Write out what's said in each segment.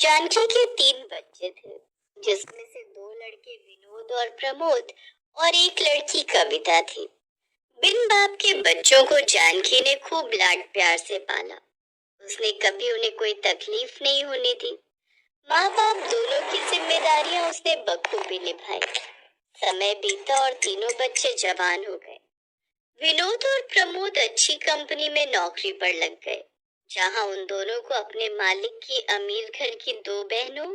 जानकी के 3 बच्चे थे, जिसमें से 2 लड़के विनोद और प्रमोद और एक लड़की कविता थी। बिन बाप के बच्चों को जानकी ने खूब लाड प्यार से पाला। उसने कभी उन्हें कोई तकलीफ नहीं होने दी। माँ बाप दोनों की जिम्मेदारियां उसने बखूबी निभाई। समय बीता और तीनों बच्चे जवान हो गए। विनोद और प्रमोद अच्छी कंपनी में नौकरी पर लग गए, जहां उन दोनों को अपने मालिक की अमीर घर की 2 बहनों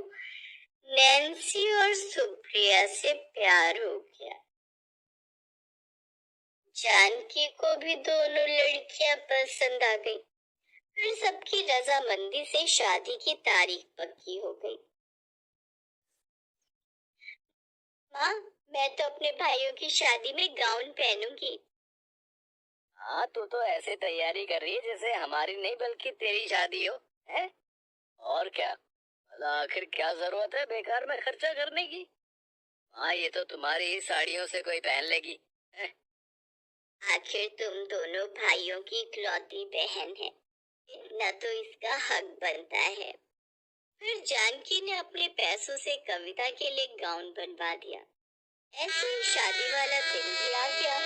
नैन्सी और सुप्रिया से प्यार हो गया। जानकी को भी दोनों लड़कियां पसंद आ गई। फिर सबकी रजामंदी से शादी की तारीख पक्की हो गई। माँ, मैं तो अपने भाइयों की शादी में गाउन पहनूंगी। हाँ, तू तो ऐसे तैयारी कर रही है जैसे हमारी नहीं बल्कि तेरी शादी हो, है? और क्या? भला आखिर क्या जरूरत है बेकार में खर्चा करने की? हाँ, ये तो तुम्हारी ही साड़ियों से कोई पहन लेगी, है? आखिर तुम दोनों भाइयों की इकलौती बहन है, इतना तो इसका हक बनता है। फिर जानकी ने अपने पैसों से कविता के लिए गाउन बनवा दिया। ऐसे ही शादी वाला दिन भी आ गया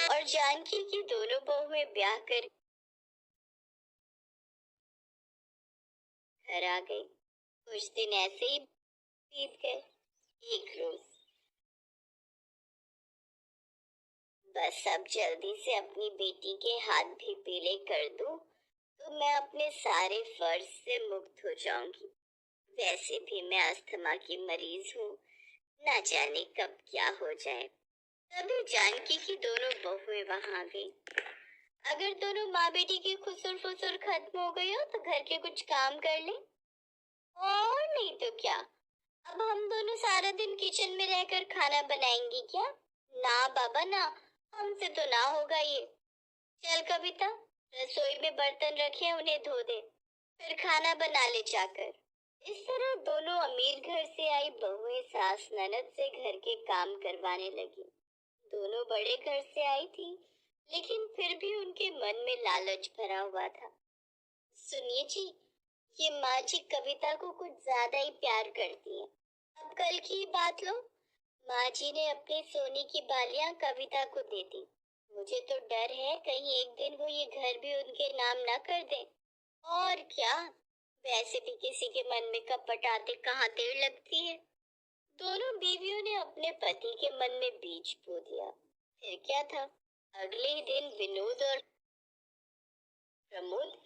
और जानकी की दोनों बहुएं ब्याह कर घर आ गई। कुछ दिन ऐसे ही बीत गए। एक रोज बस अब जल्दी से अपनी बेटी के हाथ भी पीले कर दूं, तो मैं अपने सारे फर्ज से मुक्त हो जाऊंगी। वैसे भी मैं अस्थमा की मरीज हूँ, ना जाने कब क्या हो जाए। तभी जानकी की दोनों बहुएं वहां आ गई। अगर दोनों माँ बेटी की खुसुर फुसुर खत्म हो गई हो तो घर के कुछ काम कर ले, और नहीं तो क्या। अब हम दोनों सारा दिन किचन में रहकर खाना बनाएंगी क्या? ना बाबा ना, हमसे तो ना होगा ये। चल कविता, रसोई में बर्तन रखे उन्हें धो दे, फिर खाना बना ले जाकर। इस तरह दोनों अमीर घर से आई बहुएं सास ननद से घर के काम करवाने लगी। दोनों बड़े घर से आई थी, लेकिन फिर भी उनके मन में लालच भरा हुआ था। सुनिए जी, ये माँ जी कविता को कुछ ज्यादा ही प्यार करती हैं। अब कल की ही बात लो, माँ जी ने अपने सोने की बालियां कविता को दे दी। मुझे तो डर है कहीं एक दिन वो ये घर भी उनके नाम ना कर दे। और क्या, वैसे भी किसी के मन में कपट आते कहाँ देर लगती है। दोनों बीवियों ने अपने पति के मन में बीज बो दिया। फिर क्या था, अगले ही दिन विनोद और प्रमोद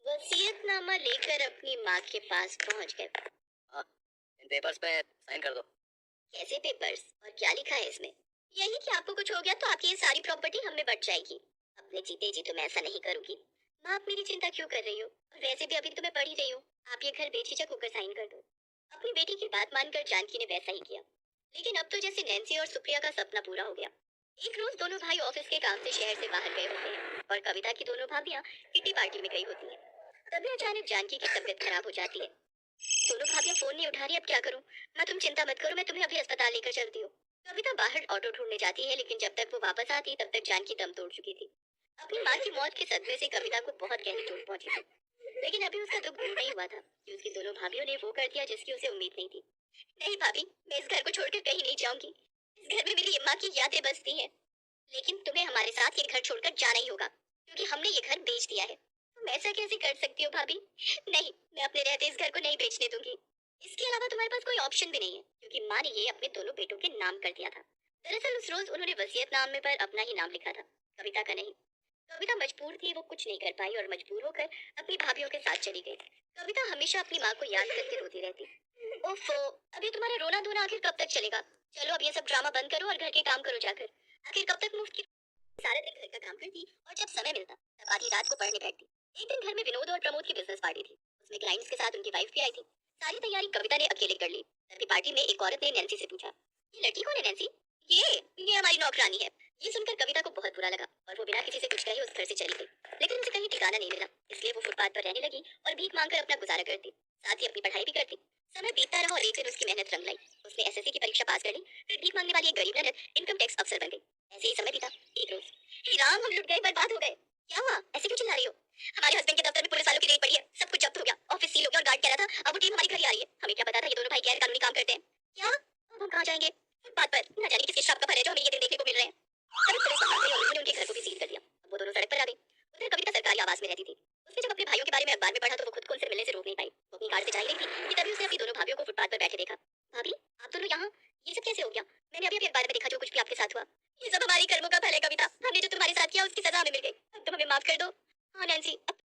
वसीयतनामा लेकर अपनी माँ के पास पहुँच गए। हाँ, इन पेपर्स पे साइन कर दो। कैसे पेपर्स और क्या लिखा है इसमें? यही कि आपको कुछ हो गया तो आपकी ये सारी प्रॉपर्टी हम में बट जाएगी। अपने जीते जी तो मैं ऐसा नहीं करूंगी। माँ, आप मेरी चिंता क्यों कर रही हो? और वैसे भी अभी तो मैं पढ़ ही रही हूँ। आप ये घर बेझिझक होकर साइन कर दो। अपनी बेटी की बात मानकर जानकी ने वैसा ही किया। लेकिन अब तो जैसे नैन्सी और सुप्रिया का सपना पूरा हो गया। एक रोज दोनों भाई ऑफिस के काम से शहर से बाहर गए होते हैं और कविता की दोनों भाभियां किटी पार्टी में गई होती हैं। तभी अचानक जानकी की तबीयत खराब हो जाती है। दोनों भाभियां फोन नहीं उठा रही, अब क्या करूं? माँ तुम चिंता मत करो, मैं तुम्हें अभी अस्पताल लेकर चलती हूँ। कविता बाहर ऑटो ढूंढने जाती है, लेकिन जब तक वो वापस आती तब तक जानकी दम तोड़ चुकी थी। अपनी माँ की मौत के सदमे से कविता को बहुत गहरी चोट पहुंची थी, लेकिन अभी उसका दुख दूर नहीं हुआ था कि उसकी दोनों भाभियों ने वो कर दिया जिसकी उसे उम्मीद नहीं थी। नहीं भाभी, मैं इस घर को छोड़कर कहीं नहीं जाऊंगी। इस घर में मेरी माँ की यादें बसती हैं। लेकिन तुम्हें हमारे साथ ये घर छोड़कर जाना ही होगा, क्योंकि हमने ये घर बेच दिया है। तुम ऐसा कैसे कर सकती हो भाभी? नहीं, मैं अपने रहते इस घर को नहीं बेचने दूंगी। इसके अलावा तुम्हारे पास कोई ऑप्शन भी नहीं है, क्योंकि माँ ने ये अपने दोनों बेटों के नाम कर दिया था। दरअसल उस रोज उन्होंने वसीयतनामे पर अपना ही नाम लिखा था, कविता का नहीं। कविता मजबूर थी, वो कुछ नहीं कर पाई और मजबूर होकर अपनी भाभीयों के साथ चली गई। कविता हमेशा अपनी माँ को याद करके रोती रहती। ओफो, अब ये तुम्हारा रोना धोना आखिर कब तक चलेगा? चलो अब ये सब ड्रामा बंद करो और घर के काम करो जाकर। आखिर कब तक मुफ्त की सारा दिन घर का काम करती और जब समय मिलता तब आधी रात को पढ़ने बैठती। एक दिन घर में विनोद और प्रमोद की बिजनेस पार्टी थी। उसमें क्लाइंट्स के साथ उनकी वाइफ भी आई थी। सारी तैयारी कविता ने अकेले कर ली। तभी पार्टी में एक औरत ने नैन्सी से पूछा, ये लड़की कौन है नैन्सी? ये हमारी नौकरानी है। ये सुनकर कविता को बहुत बुरा लगा और वो बिना किसी से कुछ कहे उस घर से चली गई। लेकिन उसे कहीं ठिकाना नहीं मिला, इसलिए वो फुटपाथ पर रहने लगी और भीख मांगकर अपना गुजारा करती, साथ ही अपनी पढ़ाई भी करती। समय बीतता रहा और एक दिन उसकी मेहनत रंग लाई। उसने एसएससी की परीक्षा पास कर ली, फिर भीख मांगने वाली एक गरीब ननद इनकम टैक्स अफसर बन गई। ऐसे ही समय बीता। एक रोज, हे राम, हम लुट गए, बर्बाद हो गए। क्या हुआ, ऐसे क्यों चिल्ला रही हो? हमारे हस्बैंड के दफ्तर में पुलिस वालों की रेड पड़ी है, सब कुछ जब्त हो गया, ऑफिस सील हो गया और गार्ड कह रहा था अब वो टीम हमारी घर ही आ रही है। हमें क्या पता था ये दोनों भाई गैर कानूनी काम करते हैं। क्या? अब हम कहाँ जाएंगे? फुटपाथ पर। न जाने किसके श्राप का फल है जो हमें ये दिन देखने को मिल रहे हैं। तभी पुलिस वहां आ गई और उन्होंने उनके घर को भी सील कर दिया। अब वो दोनों सड़क पर आ गई। उधर कविता सरकारी आवास में रहती थी। उसने जब अपने भाइयों के बारे में अखबार में पढ़ा तो वो खुद को उनसे मिलने से रोक नहीं पाई। वो अपनी कार से जा ही रही थी कि तभी उसने अपनी दोनों भाभियों को फुटपाथ पर बैठे देखा। भाभी, आप दोनों यहाँ? ये सब कैसे हो गया? मैंने अभी अभी अखबार में देखा जो कुछ भी आपके साथ हुआ। ये सब हमारी कर्मों का फल है कविता। हमने जो तुम्हारे साथ किया उसकी सजा हमें मिल गई। अब तुम हमें माफ कर दो। हाँ नैन्सी, अब